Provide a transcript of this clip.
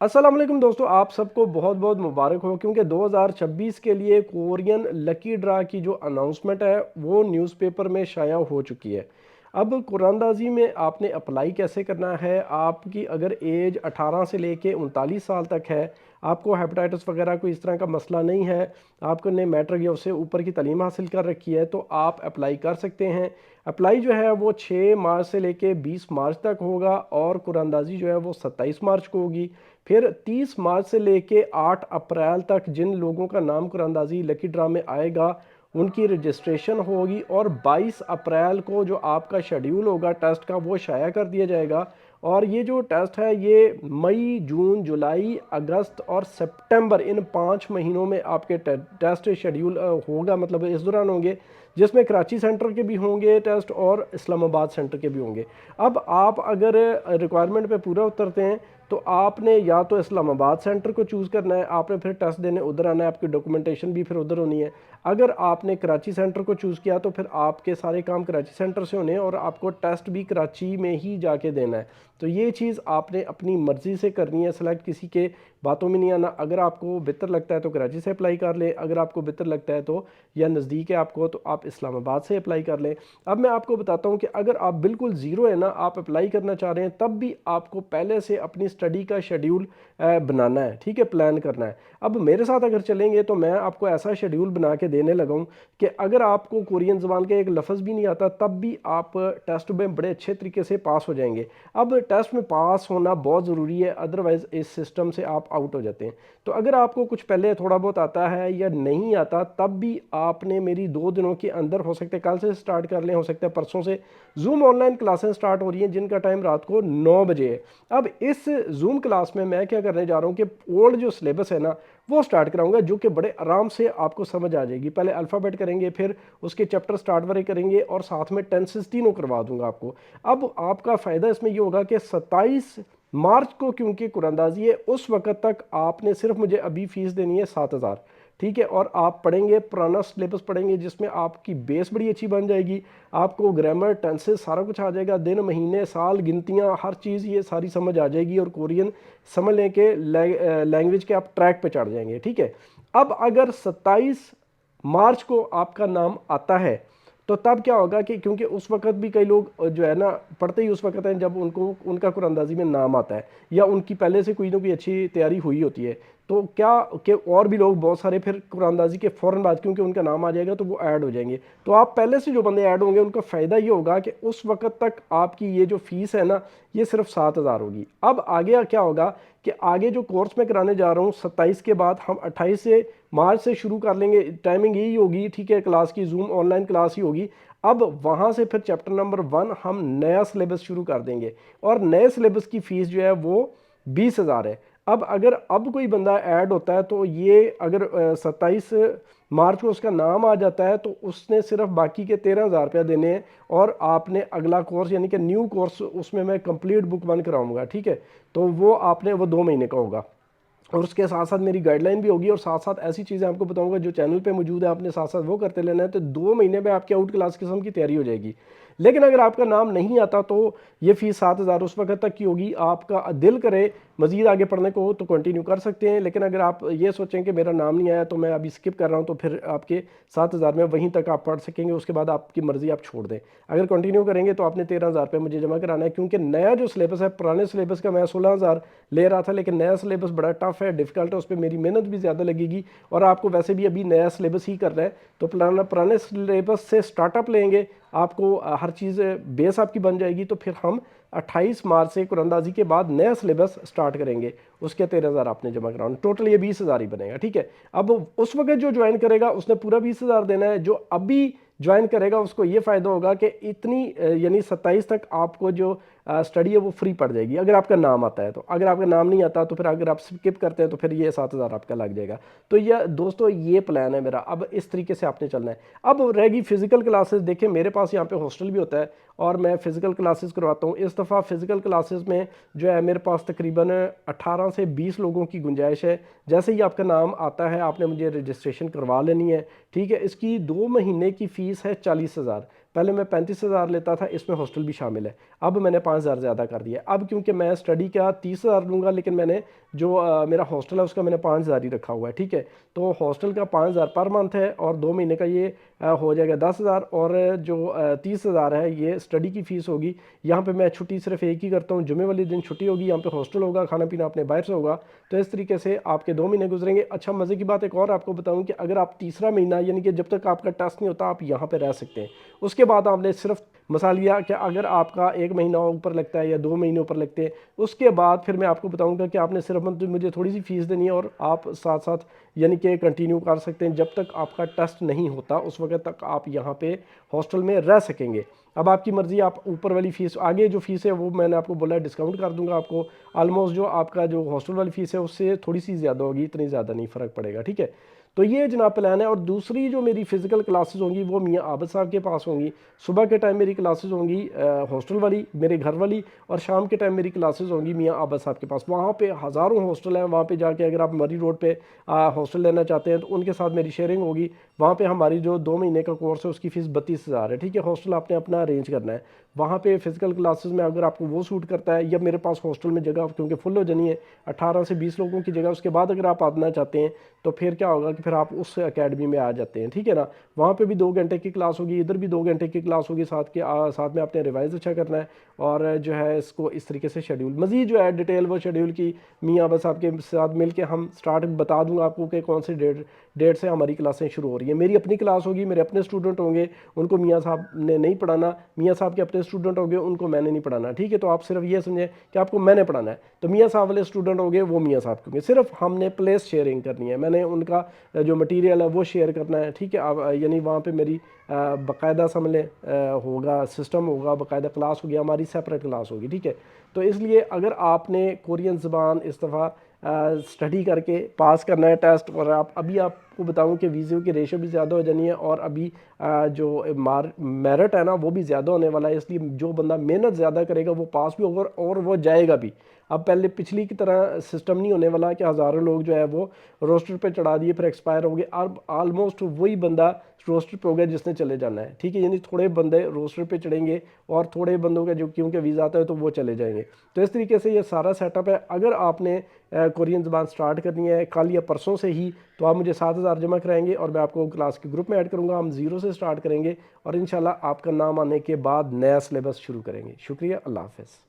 अस्सलाम वालेकुम दोस्तों, आप सबको बहुत बहुत मुबारक हो क्योंकि 2026 के लिए कोरियन लकी ड्रा की जो अनाउंसमेंट है वो न्यूज़पेपर में शाया हो चुकी है। अब कुरानदाजी में आपने अप्लाई कैसे करना है? आपकी अगर एज 18 से लेके 39 साल तक है, आपको हेपेटाइटिस वगैरह कोई इस तरह का मसला नहीं है, आपने मैट्रिक या उससे ऊपर की तालीम हासिल कर रखी है, तो आप अप्लाई कर सकते हैं। अप्लाई जो है वो 6 मार्च से लेके 20 मार्च तक होगा और कुरानदाजी जो है वो 27 मार्च को होगी। फिर 30 मार्च से लेके 8 अप्रैल तक जिन लोगों का नाम कुरानदाजी लकी ड्रा में आएगा उनकी रजिस्ट्रेशन होगी और 22 अप्रैल को जो आपका शेड्यूल होगा टेस्ट का वो शाया कर दिया जाएगा। और ये जो टेस्ट है ये मई, जून, जुलाई, अगस्त और सितंबर इन 5 महीनों में आपके टेस्ट शेड्यूल होगा, मतलब इस दौरान होंगे, जिसमें कराची सेंटर के भी होंगे टेस्ट और इस्लामाबाद सेंटर के भी होंगे। अब आप अगर रिक्वायरमेंट पे पूरा उतरते हैं तो आपने या तो इस्लामाबाद सेंटर को चूज़ करना है, आपने फिर टेस्ट देने उधर आना है, आपकी डॉक्यूमेंटेशन भी फिर उधर होनी है। अगर आपने कराची सेंटर को चूज़ किया तो फिर आपके सारे काम कराची सेंटर से होने हैं और आपको टेस्ट भी कराची में ही जाके देना है। तो ये चीज़ आपने अपनी मर्ज़ी से करनी है, सेलेक्ट किसी के बातों में नहीं आना। अगर आपको बेहतर लगता है तो कराची से अप्लाई कर लें, अगर आपको बेहतर लगता है तो या नज़दीक है आपको तो आप इस्लामाबाद से अप्लाई कर लें। अब मैं आपको बताता हूँ कि अगर आप बिल्कुल ज़ीरो है ना, आप अप्लाई करना चाह रहे हैं, तब भी आपको पहले से अपनी स्टडी का शेड्यूल बनाना है, ठीक है, प्लान करना है। अब मेरे साथ अगर चलेंगे तो मैं आपको ऐसा शेड्यूल बना के देने लगा हूँ कि अगर आपको कोरियन ज़बान का एक लफ्ज़ भी नहीं आता तब भी आप टेस्ट में बड़े अच्छे तरीके से पास हो जाएंगे। अब टेस्ट में पास होना बहुत ज़रूरी है, अदरवाइज़ इस सिस्टम से आप आउट हो जाते हैं। तो अगर आपको कुछ पहले थोड़ा बहुत आता है या नहीं आता तब भी आपने मेरी 2 दिनों के अंदर, हो सकता है कल से स्टार्ट कर लें, हो सकता है परसों से, जूम ऑनलाइन क्लासेस स्टार्ट हो रही हैं जिनका टाइम रात को 9 बजे है। अब इस जूम क्लास में मैं क्या करने जा रहा हूँ कि ओल्ड जो सिलेबस है ना वो स्टार्ट कराऊंगा, जो कि बड़े आराम से आपको समझ आ जाएगी। पहले अल्फ़ाबेट करेंगे, फिर उसके चैप्टर स्टार्ट वाले करेंगे और साथ में टेंसेस तीनों करवा दूंगा आपको। अब आपका फ़ायदा इसमें ये होगा कि 27 मार्च को क्योंकि कुरानदाजी है उस वक्त तक आपने सिर्फ मुझे अभी फ़ीस देनी है 7,000, ठीक है। और आप पढ़ेंगे, पुराना सिलेबस पढ़ेंगे जिसमें आपकी बेस बड़ी अच्छी बन जाएगी, आपको ग्रामर, टेंसेस सारा कुछ आ जाएगा, दिन, महीने, साल, गिनतियाँ, हर चीज़ ये सारी समझ आ जाएगी और कोरियन समझ लें कि लैंग्वेज के आप ट्रैक पे चढ़ जाएंगे, ठीक है। अब अगर 27 मार्च को आपका नाम आता है तो तब क्या होगा कि क्योंकि उस वक्त भी कई लोग जो है ना पढ़ते ही उस वक्त हैं जब उनको उनका कुरानदाजी में नाम आता है या उनकी पहले से कोई ना कोई अच्छी तैयारी हुई होती है, तो क्या कि और भी लोग बहुत सारे फिर कुरानदाजी के फ़ौरन बाद क्योंकि उनका नाम आ जाएगा तो वो ऐड हो जाएंगे। तो आप पहले से जो बंदे ऐड होंगे उनका फ़ायदा ये होगा कि उस वक्त तक आपकी ये जो फ़ीस है ना ये सिर्फ 7,000 होगी। अब आगे क्या होगा कि आगे जो कोर्स मैं कराने जा रहा हूँ 27 के बाद हम 28 से मार्च से शुरू कर लेंगे, टाइमिंग यही होगी, ठीक है, क्लास की जूम ऑनलाइन क्लास ही होगी। अब वहाँ से फिर चैप्टर नंबर 1 हम नया सिलेबस शुरू कर देंगे और नए सिलेबस की फ़ीस जो है वो 20,000 है। अब अगर अब कोई बंदा ऐड होता है तो ये अगर 27 मार्च को उसका नाम आ जाता है तो उसने सिर्फ बाकी के 13,000 रुपया देने हैं और आपने अगला कोर्स यानी कि न्यू कोर्स उसमें मैं कंप्लीट बुक 1 कराऊंगा, ठीक है। तो वो आपने वो 2 महीने का होगा और उसके साथ साथ मेरी गाइडलाइन भी होगी और साथ साथ ऐसी चीज़ें आपको बताऊंगा जो चैनल पे मौजूद है, आपने साथ साथ वो करते लेना है। तो 2 महीने में आपकी आउट क्लास किस्म की तैयारी हो जाएगी। लेकिन अगर आपका नाम नहीं आता तो ये फ़ीस 7,000 उस वक्त तक की होगी। आपका दिल करे मज़ीद आगे पढ़ने को तो कंटिन्यू कर सकते हैं, लेकिन अगर आप ये सोचें कि मेरा नाम नहीं आया तो मैं अभी स्किप कर रहा हूँ तो फिर आपके 7,000 में वहीं तक आप पढ़ सकेंगे, उसके बाद आपकी मर्ज़ी आप छोड़ दें। अगर कंटिन्यू करेंगे तो आपने 13,000 रुपये मुझे जमा कराना है, क्योंकि नया जो सिलेबस है, पुराने सिलेबस का मैं 16,000 ले रहा था, लेकिन नया सिलेबस बड़ा टफ है, डिफ़िकल्ट है, उस पर मेरी मेहनत भी ज़्यादा लगेगी और आपको वैसे भी अभी नया सिलेबस ही करना है। तो पुराने सिलेबस से स्टार्टअप लेंगे, आपको हर चीज़ बेस आपकी बन जाएगी। तो फिर हम 28 मार्च से कुरानदाजी के बाद नया सिलेबस स्टार्ट करेंगे, उसके 13,000 आपने जमा कराना, टोटल ये 20,000 ही बनेगा, ठीक है। अब उस वक्त जो ज्वाइन करेगा उसने पूरा 20,000 देना है, जो अभी ज्वाइन करेगा उसको ये फ़ायदा होगा कि इतनी यानी 27 तक आपको जो स्टडी है वो फ्री पड़ जाएगी अगर आपका नाम आता है। तो अगर आपका नाम नहीं आता तो फिर अगर आप स्किप करते हैं तो फिर ये 7,000 आपका लग जाएगा। तो ये दोस्तों ये प्लान है मेरा, अब इस तरीके से आपने चलना है। अब रहेगी फ़िज़िकल क्लासेस। देखिए मेरे पास यहाँ पे हॉस्टल भी होता है और मैं फ़िज़िकल क्लासेस करवाता हूँ। इस दफ़ा फ़िज़िकल क्लासेस में जो है मेरे पास तकरीबन 18 से 20 लोगों की गुंजाइश है। जैसे ही आपका नाम आता है आपने मुझे रजिस्ट्रेशन करवा लेनी है, ठीक है। इसकी 2 महीने की फ़ीस है 40,000, पहले मैं 35,000 लेता था, इसमें हॉस्टल भी शामिल है। अब मैंने 5,000 ज़्यादा कर दिया। अब क्योंकि मैं स्टडी का 30,000 लूँगा, लेकिन मैंने जो मेरा हॉस्टल है उसका मैंने 5,000 ही रखा हुआ है, ठीक है। तो हॉस्टल का 5,000 पर मंथ है, और 2 महीने का ये हो जाएगा 10,000, और जो 30,000 है ये स्टडी की फ़ीस होगी। यहाँ पे मैं छुट्टी सिर्फ एक ही करता हूँ, जुमे वाले दिन छुट्टी होगी, यहाँ पे हॉस्टल होगा, खाना पीना अपने बाहर से होगा। तो इस तरीके से आपके 2 महीने गुजरेंगे। अच्छा, मज़े की बात एक और आपको बताऊँ कि अगर आप तीसरा महीना, यानी कि जब तक आपका टेस्ट नहीं होता, आप यहाँ पर रह सकते हैं। उसके बाद आपने सिर्फ मसा लिया कि अगर आपका 1 महीना ऊपर लगता है या 2 महीने ऊपर लगते हैं, उसके बाद फिर मैं आपको बताऊंगा कि आपने सिर्फ मुझे थोड़ी सी फीस देनी है, और आप साथ साथ यानी कि कंटिन्यू कर सकते हैं। जब तक आपका टेस्ट नहीं होता उस वक्त तक आप यहाँ पे हॉस्टल में रह सकेंगे। अब आपकी मर्ज़ी, आप ऊपर वाली फ़ीस, आगे जो फ़ीस है वो मैंने आपको बोला है डिस्काउंट कर दूंगा आपको। आलमोस्ट जो आपका जो हॉस्टल वाली फ़ीस है उससे थोड़ी सी ज़्यादा होगी, इतनी ज़्यादा नहीं फ़र्क पड़ेगा, ठीक है। तो ये जनाब प्लान है। और दूसरी जो मेरी फ़िज़िकल क्लासेस होंगी वो मियाँ आबद साहब के पास होंगी। सुबह के टाइम मेरी क्लासेस होंगी हॉस्टल वाली, मेरे घर वाली, और शाम के टाइम मेरी क्लासेस होंगी मियाँ आबद साहब के पास। वहाँ पे हज़ारों हॉस्टल हैं, वहाँ पे जाके अगर आप मरी रोड पे हॉस्टल लेना चाहते हैं तो उनके साथ मेरी शेयरिंग होगी। वहाँ पे हमारी जो 2 महीने का कोर्स है उसकी फ़ीस 32,000 है, ठीक है। हॉस्टल आपने अपना अरेंज करना है। वहाँ पे फ़िज़िकल क्लासेस में अगर आपको वो सूट करता है, या मेरे पास हॉस्टल में जगह क्योंकि फुल हो जानी है 18 से 20 लोगों की जगह, उसके बाद अगर आप आना चाहते हैं तो फिर क्या होगा कि फिर आप उस एकेडमी में आ जाते हैं, ठीक है ना। वहाँ पे भी 2 घंटे की क्लास होगी, इधर भी 2 घंटे की क्लास होगी, साथ में आपने रिवाइज अच्छा करना है। और जो है इसको इस तरीके से शेड्यूल, मज़ीद जो है डिटेल वो शेड्यूल की मियाँ बस आपके साथ मिल के हम स्टार्ट बता दूंगा आपको कि कौन सी डेट से हमारी क्लासें शुरू हो रही हैं। मेरी अपनी क्लास होगी, मेरे अपने स्टूडेंट होंगे, उनको मियाँ साहब ने नहीं पढ़ाना, मियाँ साहब के अपने स्टूडेंट होंगे, उनको मैंने नहीं पढ़ाना, ठीक है। तो आप सिर्फ ये समझें कि आपको मैंने पढ़ाना है। तो मियाँ साहब वाले स्टूडेंट होंगे वो मियाँ साहब के होंगे, सिर्फ हमने प्लेस शेयरिंग करनी है, मैंने उनका जो मटेरियल है वो शेयर करना है, ठीक है। अब यानी वहाँ पे मेरी बाकायदा समझ लें होगा, सिस्टम होगा, बाकायदा क्लास होगी, हमारी सेपरेट क्लास होगी, ठीक है। तो इसलिए अगर आपने कोरियन ज़बान इस दफ़ा स्टडी करके पास करना है टेस्ट, और आप अभी आपको बताऊं कि वीज़े की रेशो भी ज़्यादा हो जानी है, और अभी जो मेरिट है ना वो भी ज़्यादा होने वाला है। इसलिए जो बंदा मेहनत ज़्यादा करेगा वो पास भी होगा और वो जाएगा भी। अब पहले पिछली की तरह सिस्टम नहीं होने वाला कि हज़ारों लोग जो है वो रोस्टर पे चढ़ा दिए फिर एक्सपायर हो गए। अब ऑलमोस्ट वही बंदा रोस्टर पे हो गया जिसने चले जाना है, ठीक है। यानी थोड़े बंदे रोस्टर पे चढ़ेंगे और थोड़े बंदों का जो क्योंकि वीज़ा आता है तो वो चले जाएंगे। तो इस तरीके से ये सारा सेटअप है। अगर आपने कोरियन ज़बान स्टार्ट करनी है कल या परसों से ही, तो आप मुझे 7,000 जमा कराएंगे और मैं आपको क्लास के ग्रुप में ऐड करूँगा। हम ज़ीरो से स्टार्ट करेंगे और इंशाल्लाह आपका नाम आने के बाद नया सिलेबस शुरू करेंगे। शुक्रिया, अल्लाह हाफ़िज़।